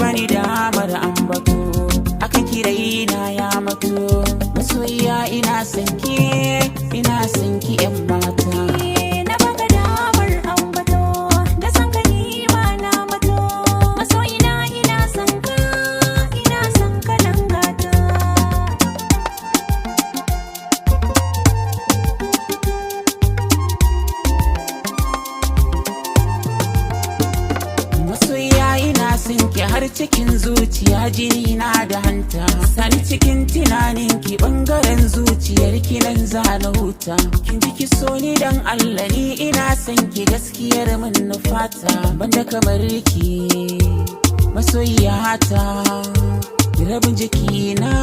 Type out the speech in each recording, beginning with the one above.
bani damar ambato akan kiraina ya mato masoyiya ina sanki yan mata. Na baka damar ambato da sanka ni ma na mato masoyina ina sanka langata. Masoyiya ina sanki har cikin zuciya jini na da hanta sani cikin tunanin ki bangaren zuciyar ki nan zana huta kin ji ki so ni dan Allah ni ina son ki gaskiyar mun nufata banda kamar ki masoyiya ta rabin jikina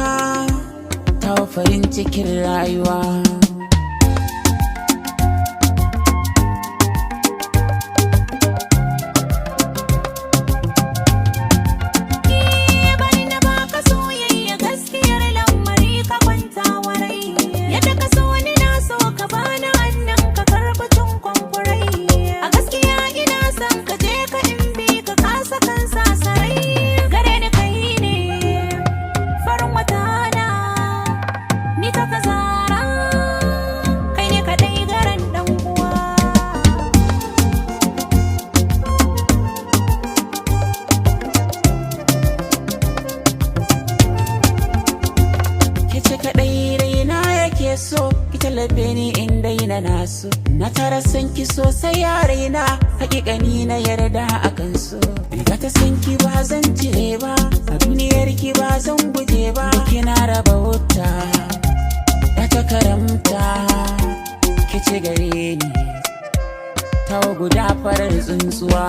ta farin cikin rayuwa. So ki tallafe ni in daina naso na tara san ki sosai ya raina hakikani na yarda akan so riga ta san ki ba zan cire ba a duniyar ki ba zan guje ba kina raba wuta ya ta karamta ki ce gare ni ta guda farar tsuntsuwa.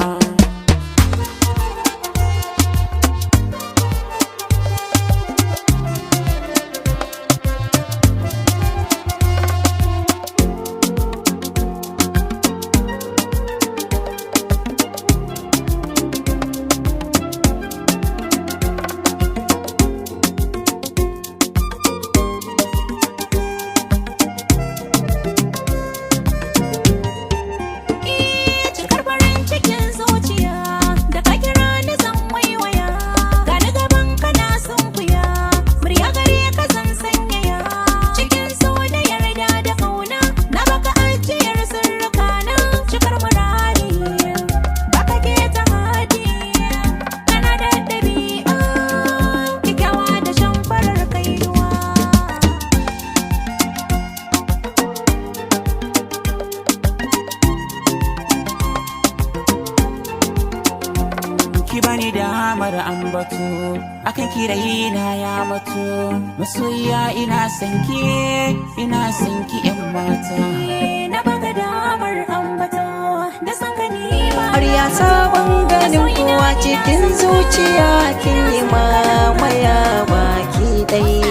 Ki bani damar ambato akan kiraina ya mato masoyiya ina sanki yan mata. Na baka damar ambato da sanka ni ma har ya sabon ganin kowa cikin zuciya kin yi mamaya baki ɗaya.